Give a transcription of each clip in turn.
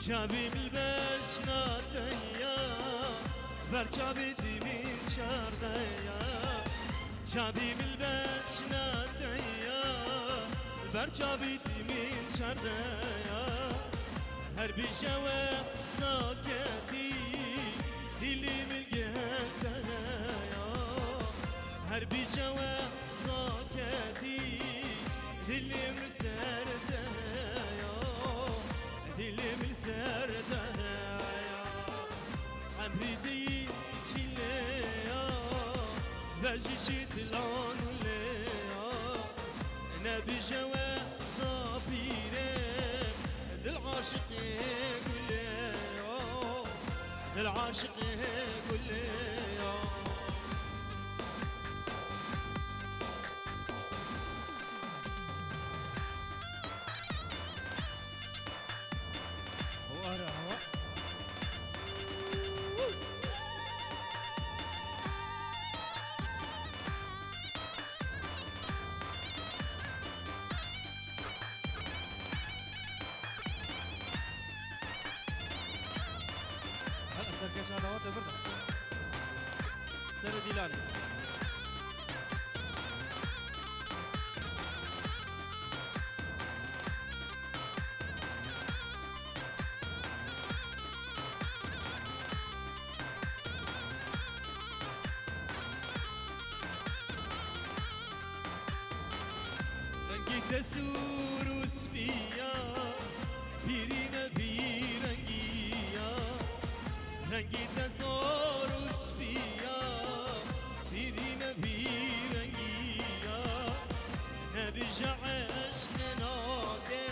شابي بالبشناتيا برشابي ديمين شارديا شابي بالبشناتيا برشابي ديمين شارديا هربي شوا ساكتي دلي ملقهتيا هربي شوا ساكتي دلي ملسرديا دلي ملسرديا عمري دي تشيليا باجي جيت لانوليا نبي جوا صابيري للعاشق كليا للعاشق كليا سركش على وقت برده سر ديلاني رنگيك تسور وسبيا بيرينا بيرنجيا رنگی دزار و سپیا بیرین بیرنگیا نبیجا عشق ناده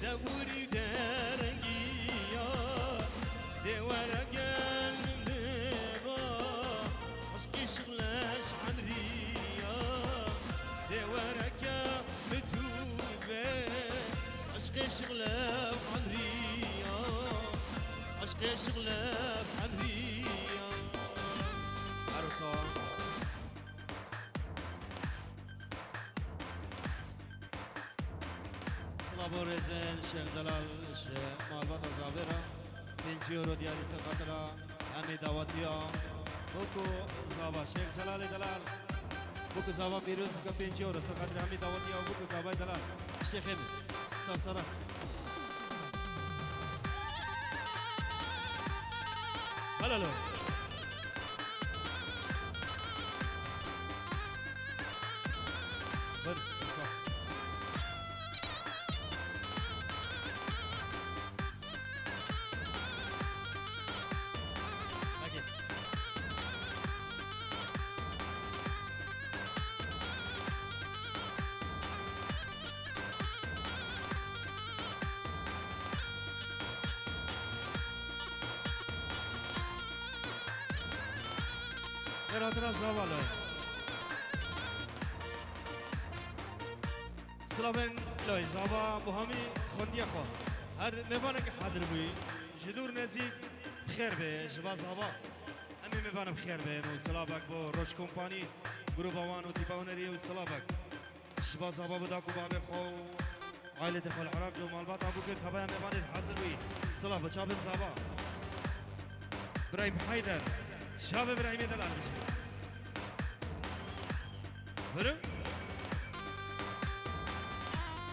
دوری درنگیا دوارا گل نبا عشقی شغلش عمریا دوارا گل متوبه عشقی شغلش عمریا عشقي شغلة بحمرية عروسة صلابو رزين شيخ جلال مالبات زابرة 5 يورو ديالي سقطرة همي دعوتيا بوكو زابا شيخ جلال دلال بوكو زابا بيروز 5 يورو سقطرة همي دعوتيا بوكو زابا دلال شيخ همي سرسرة هلا لا برد صح أكيد ارادنا زوالای سلامن لای زابا بهمی خوندی خو هر میبانه که حاضر بوی جدور نزیک خیر به جبا زابا امی میبانه بخیر به نو سلامک با روش کمپانی گروه آوان و دیپاونری و سلامک جبا زابا بدا کو باب خو عائله دخل عرب جو مالبات ابو که خبایا میبانه حاضر بوی سلام بچا بن زابا ابراهيم حيدر شاب ابراهيم دلال بشه برو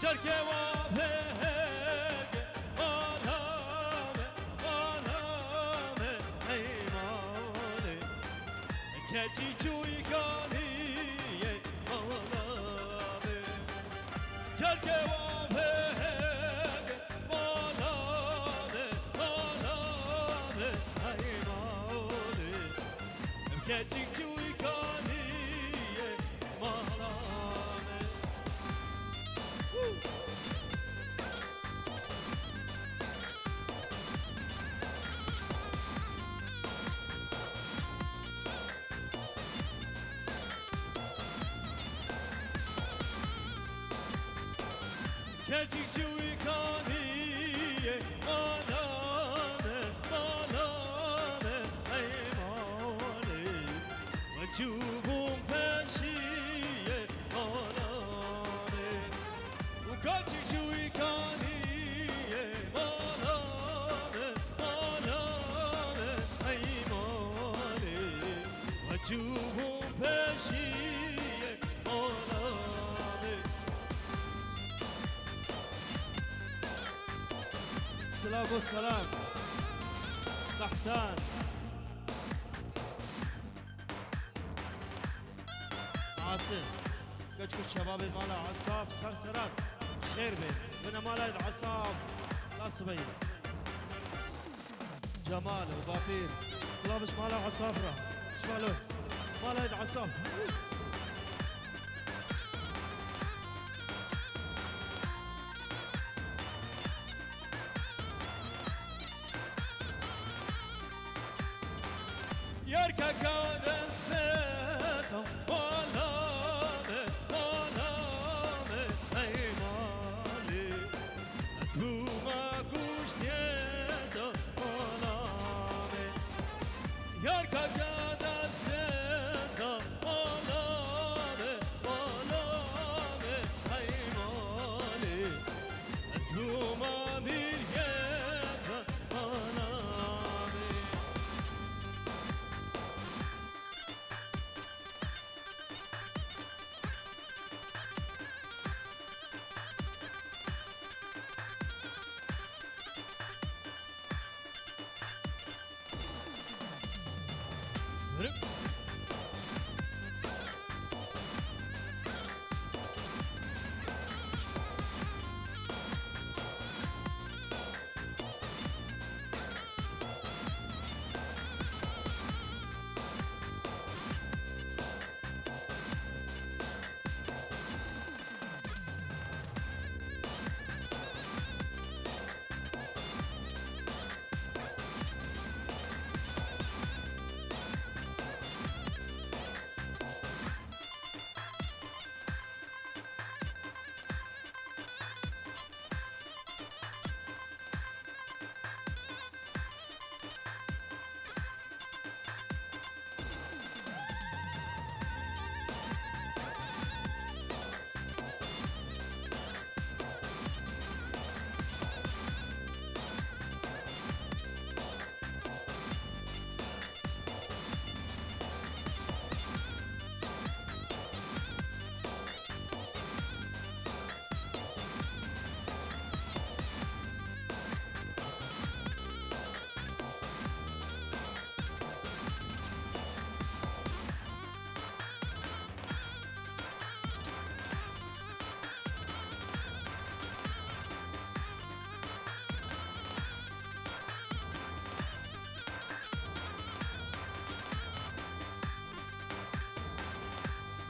تركي وافق آلامه آلامه ایمانه کچی چوی کانیه آلامه تركي وافق آلامه آلامه ایمانه کچی چوی کانیه آلامه تجي جوي كاني مالامه مالامه اي مالي وجوبهم فرشيه مالامه وكاتي جوي كاني مالامه مالامه اي مالي وجوبهم فرشيه مالامه السلام والسلام قحطان عاصم كتكون شباب مالا عصاف سرسرات خير بين من مالا عصاف لا صبيت جمال وبابير سلامش مالا عصافرة شماله مالا عصاف يركا كاد السيطة مالامه مالامه اي مالي اسبو ما كوش نيدا مالامه يركا كاد السيطة مالامه مالامه اي مالي اسبو ما بيريدا مالامه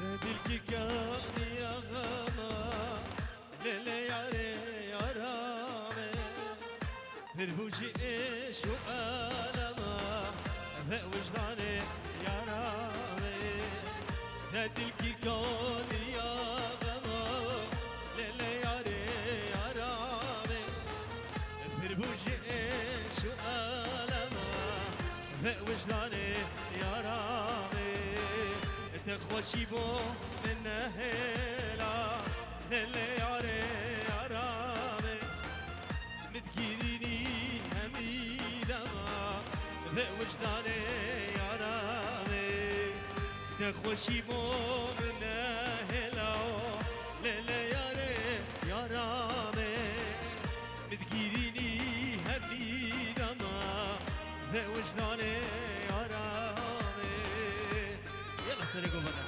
دلك كان يا غما ليلي ياري يارامي بربوجي ايش وألما في وجداني يا رامي دلك كان يا غما ليلي ياري يارامي بربوجي ايش وألما في وجداني يا رامي تخوشي بو من هلا للي ياري يارامي متجيريني هميدة ما في وجداني يارامي تخوشي بو من هلا للي ياري يارامي متجيريني هميدة ما في وجداني يارامي يلا سرقوا بنا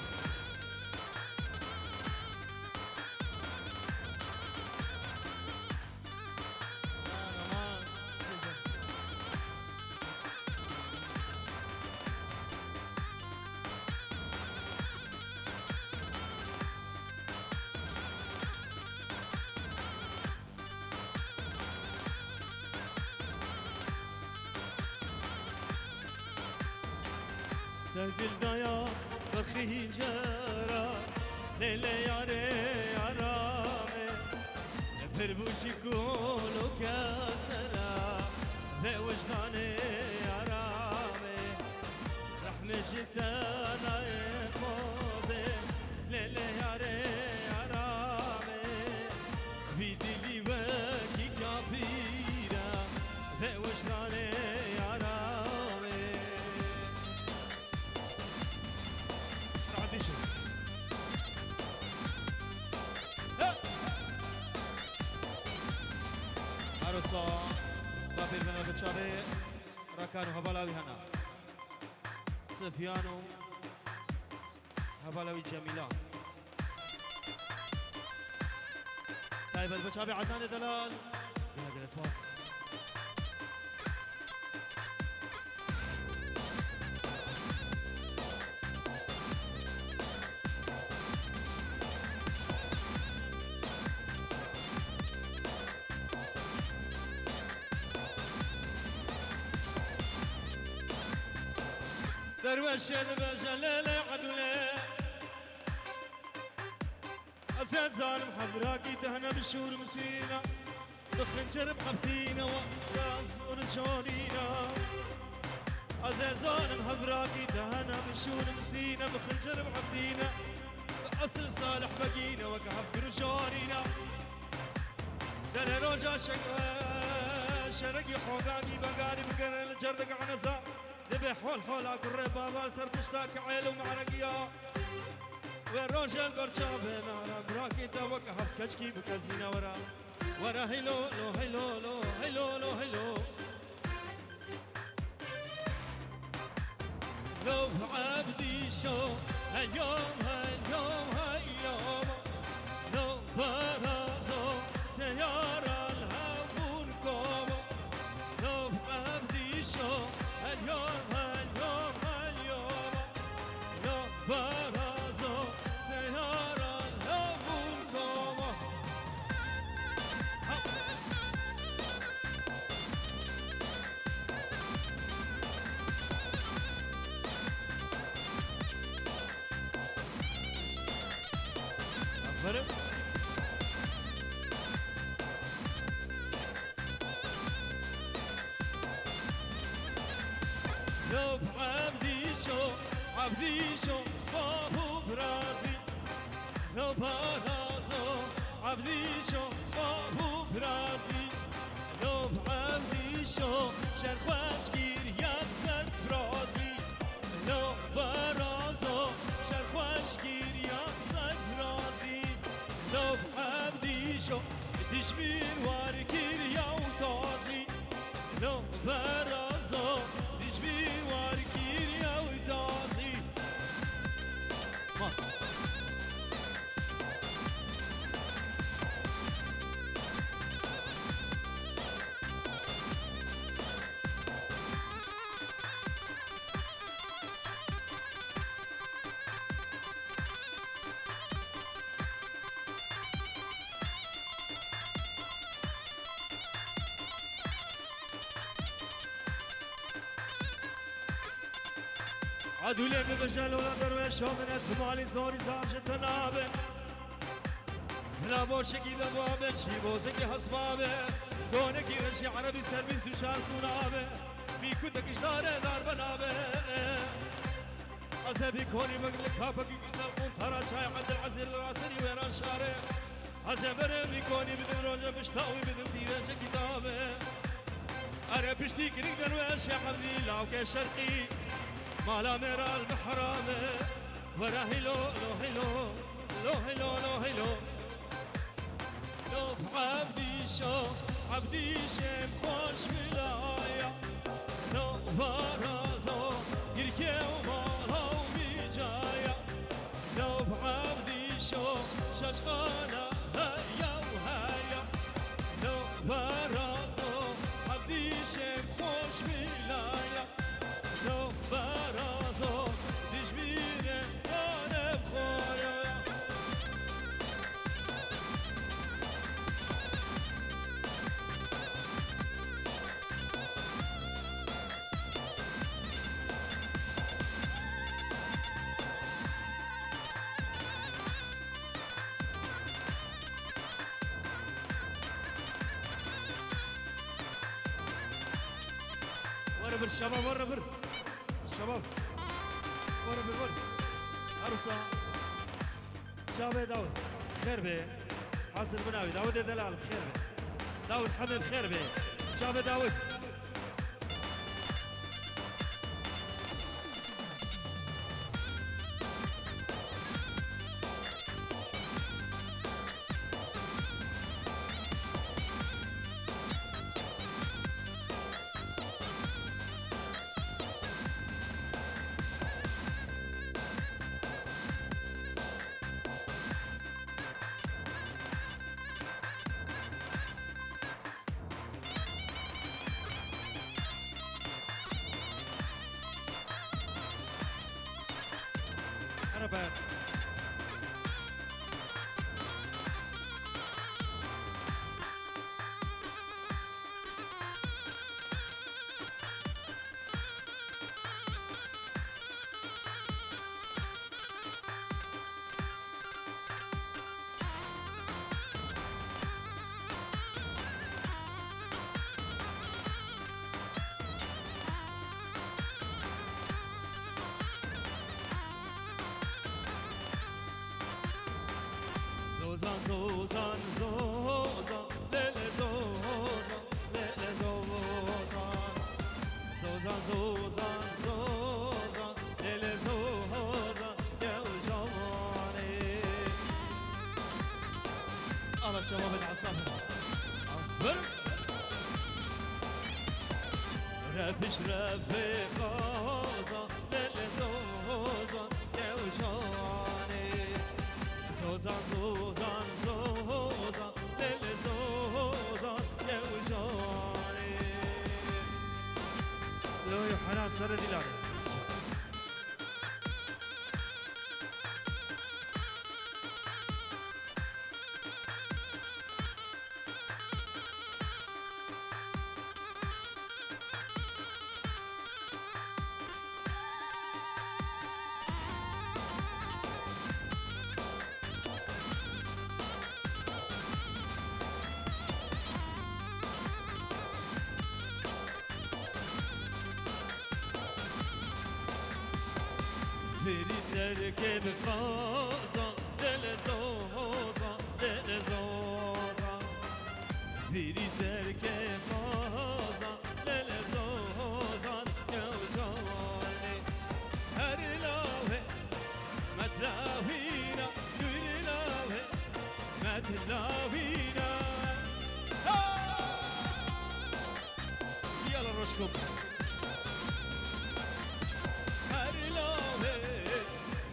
تهدل دايا برخي جرا ليلة ياري يارامي هربوشي كولو كاسرا في وجداني عرامي رحمة جتانا يفوزي ليلي ياري عرامي في دلي وكي كافيرا في وجداني عرامي سعدي شو عروسا بابير بنا بچاره ركانو هبالاوي هنا سفيانو هبالاوي جميلة طيب البچابي عدنان دلال قلق الاسواس درويش بجلالي عدولي أزيد ظالم حضراكي دهنا بشور مسينا بخنجر بحفتينا وقازور جونينا أزيد ظالم حضراكي دهنا بشور مسينا بخنجر بحفتينا بأصل صالح فقينا وقهفكر جونينا دنا روجا شرقي حوقاقي بقاري بقر الجردق عنزا دبي حول حول اكل بابا سر مشتاق عيل ومعرقيا والرجل برشابه معنا براكي توقف كشكي بكزينا ورا هيلو لو هيلو لو هيلو لو هيلو لو عبدي شو هاليوم هاليوم هاليوم لو برازو سيارة الهون كومو لو عبدي شو اليوم اليوم اليوم لو برازو سيارة الهون كومو أخبرك لو عبدي شو بابو برازي لو برازو عبدي شو بابو برازي لو عبدي شو شرخواش كير يكسر فرازي لو برازو شرخواش كير يكسر فرازي لو عبدي شو دشمير واركير ياو تازي لو برازو دشمير واركير ياو تازي عدو لك بجل ولا درويش ومن الثمالي زوري زعب جتنابه هلا بوشكي دبابه شي بوزكي حسبابه كونكي رشي عربي سربيس وشار سونابه بيكو تكش داره دار بنابه عزبي كوني بقلك كافكي قدام ترى شاي عند العزل راسري ويران شاره عزبري بيكوني بدن روجه بشتاوي بدن تيران كتابه أنا بشتي كريك درويش يا حمدي لاوكي شرقي مالا ميرا المحرامة ورا هيلو لو هيلو لو هيلو لو هيلو لو عبدي شو عبدي شم خوش بلايا لو برازو يركي ومالا وميجايا لو عبدي شو شاشخانة هيا وهيا لو برازو عبدي شم خوش بلايا لو برازو دجبينه انا بخويا بر شباب ورا بر شباب ورا بر ورا عروسة شابه داود خير به حاصل بناوي داود دلال خير به داود حبيب خير به شابه داود أنا زوزان زوزان زوزان ليلة زوزان ليلة زوزان زوزان زوزان زوزان ليلة زوزان يا وجواني الله شباب العصافرة عفر رافش رفيقازان ليلة زوزان يا وجواني زوزان زوزان زوزان ليل زوزان يا وجاني لو يحنان سر دلاري بری سرکب قازان دل زوزان دل زوزان بری سرکب قازان دل زوزان یا جوانی هر لاوه مدلاوینا دور لاوه مدلاوینا یالا روشکم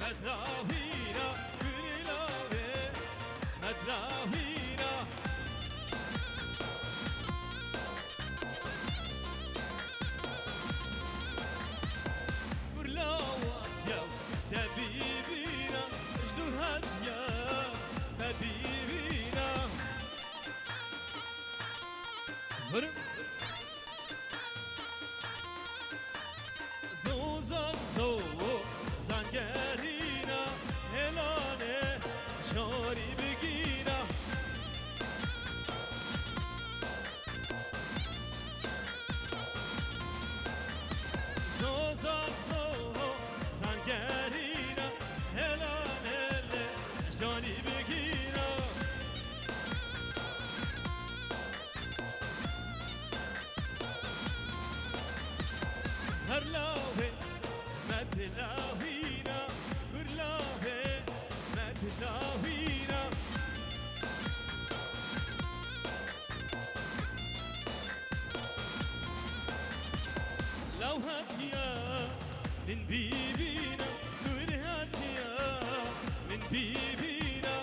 مدلاوینا گریلاوه مدلاوینا گرلاوات یا تبیبینا اجدور هات یا تبیبینا برم زوزان زوزان گرینا هلانه شاری بگینا زوزان زوزان گرینا هلانه شاری بگینا هر لاوه مدلاوینا گرلاوه مدلاوینا لو هاتيا من بيبينا نور هاتيا من بيبينا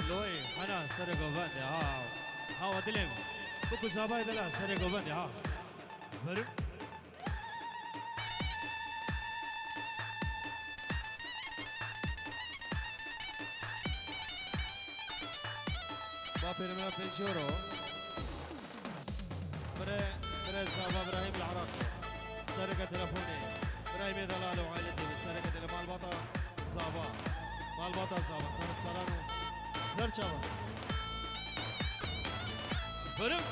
لوی انا سر گوبنده ها ودلم بكو زابای دلا سر گوبنده ها فرم با پیرمرد پنجورو بره زابا ابراهيم العراقي سرقة تلفوني براي دلال وعائلتي سرقة المال بطا زابا مال بطا زابا سر السرانو سر شابا فرم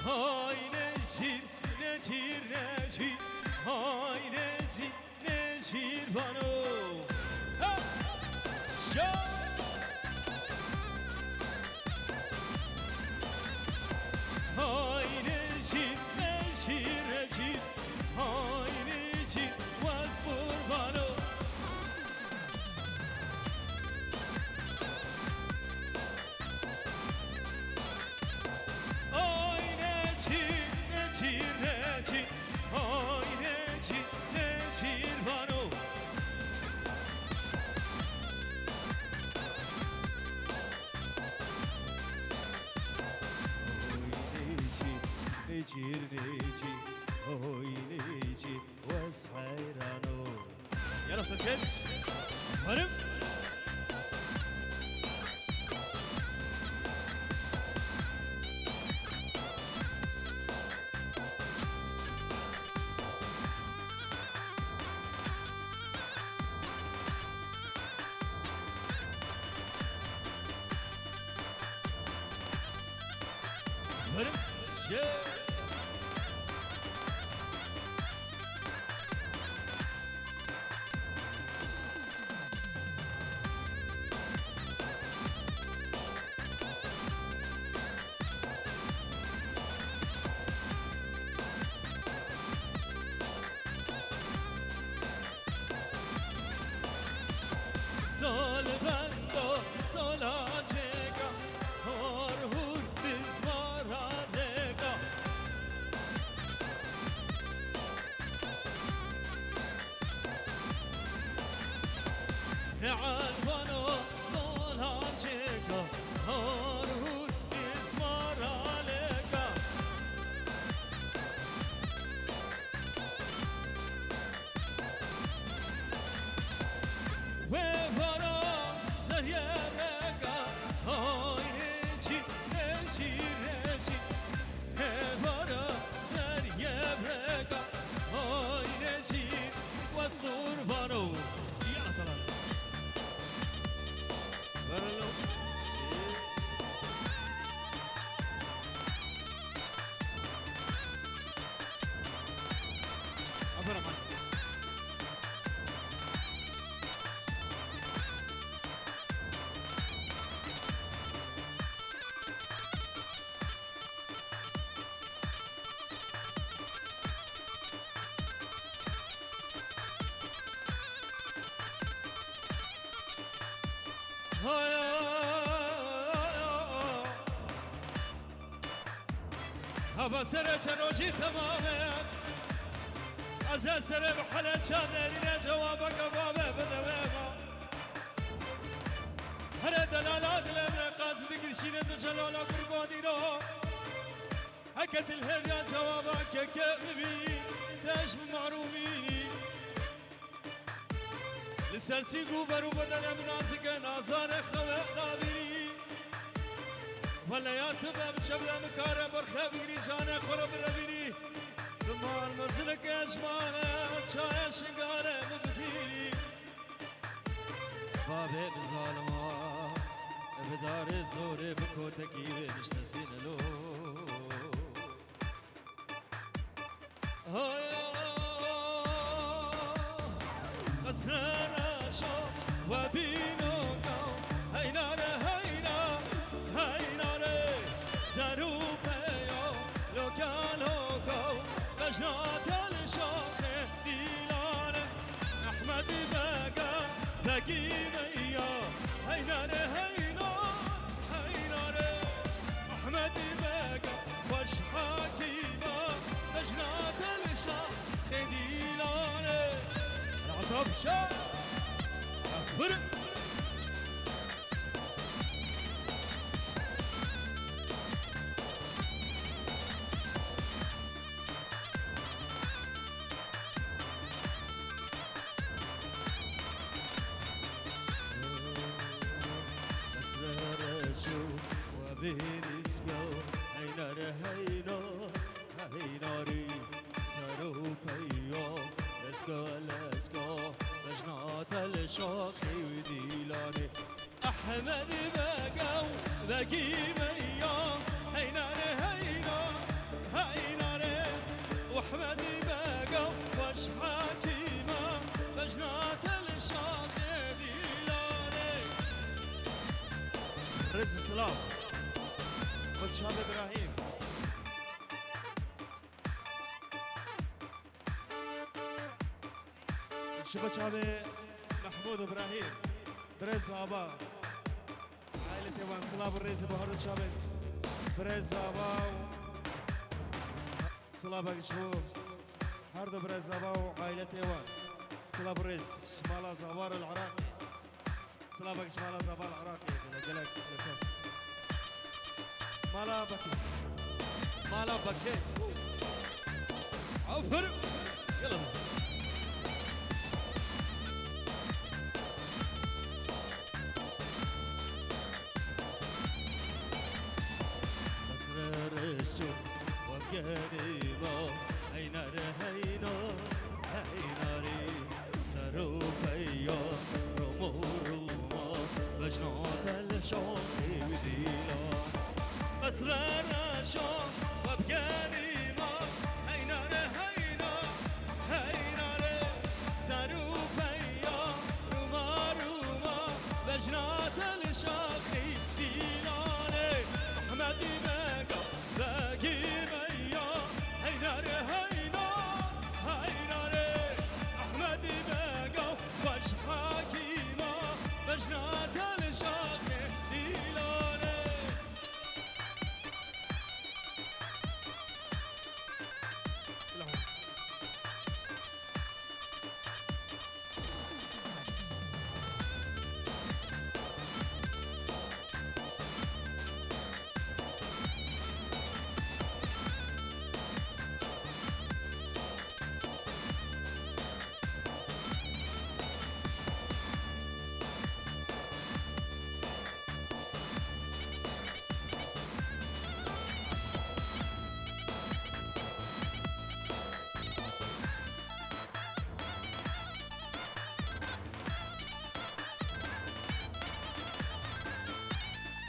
Hay necir, necir, necir Hay necir, necir bano Ha! Şa! Hay necir, necir, necir Hay necir, was kurbano نجير نجي هوي نجي واسحيرانو يلا سكتش هرب هرب شيء Sol bando, sola chega, hor hur bizmara rega. Albano, sola chega, hor hur bizmara rega. قربانو يا طلال برلو أبرمان هبا سر چروجی تمامه از سر بحل چندین جوابك بابه بدوه ما هر دلالات لمن قاصد كرشين تجلالا كرقودي رو هكت الهب يا جوابك كبي تاش معروفيني لسرسي قوبرو بدن مناسك نازار خواه نابيري ولا يا تباب شبلا مكارة برخا بقري جانا خرب ربيني دمار مزلك اجمانا چايا شنگارة مبكيري بابي بظالما بدار زوري بكو تكيوي مشتسين له قصرنا شو وبينو كو هينار هينا هينار زروبيو لوكالوكو بجنات الشوخ ديلان احمد بقى بقي ميا هينار هينا هينار احمد بقى وش حكيمه بجنات الشوخ ديلان صبشا فرق وبينسكو هينار هيناري سرو بيو let's go بجنات الشوخي وديلاني أحمد بقاو بقي ميا هينار هيناري وأحمد بقاو وش حكيمة بجنات الشوخي ديلاني رز سلام خد شاب إبراهيم شبه شابي محمود إبراهيم برز آبا عائلة إيوان صلاة بالريز بهرد شابي برز آبا صلاة بقشبو هرد برز آبا وعائلة إيوان صلاة بالريز شمال زوار العراقي صلاة بقش مالا زوار العراقي قلق مالا بكي مالا بكي عفر يلا رشو وقديمو هيناري سرو بيو رومو بجنات الشوقي وديلا رشو وقديمو هيناري سرو بيو رومو بجنات الشوقي ديلاني أحمد باقي ميا هيناري أحمد باقا وش حكيمة بجنات الشاخي ديلاني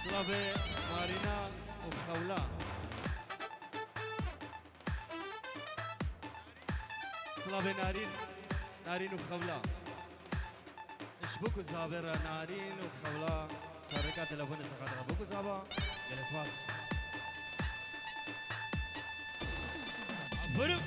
صلابي مارينا وخولا صلابي نارين وخولا اشبكوا زابرة نارين وخولا سرقة تلفون سخاطر بوكو زابا جلس واس فرق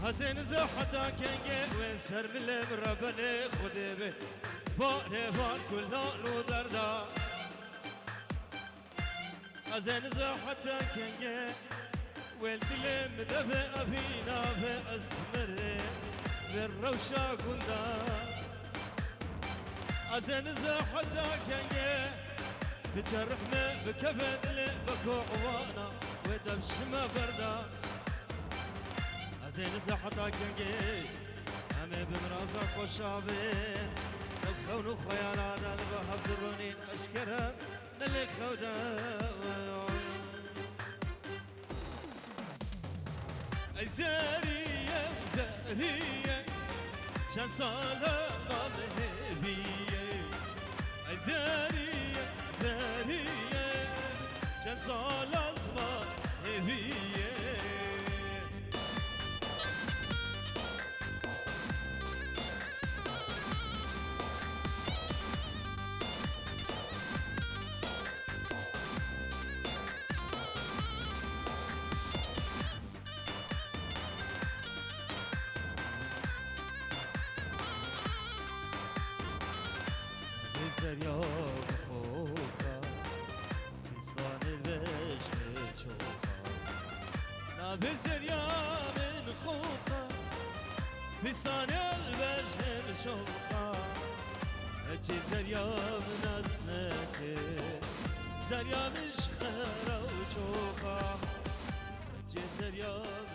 هزين زو حتى كنجي وين سر ملم ربنا خدي به بارفان كله لو دردا هزين زو حتى كنجي وين تلم دفع فينا في أسمر بالروشة كندا هزين زو حتى كنجي بجرحنا بكبد لي بكوعوانا ودبش ما بردا زين زحطا كنجي همي بمرازا خوشابين الخون وخيانا البهب درونين اشكرها اللي خودا اي زارية زارية شان صالة مهبية اي زارية زارية شان صالة مهبية زريان خوخا فستان الوجه شوخا نابي زريان خوخا فستان الوجه شوخا اجي زريان نسنك زريان شخرا وشوخا اجي زريان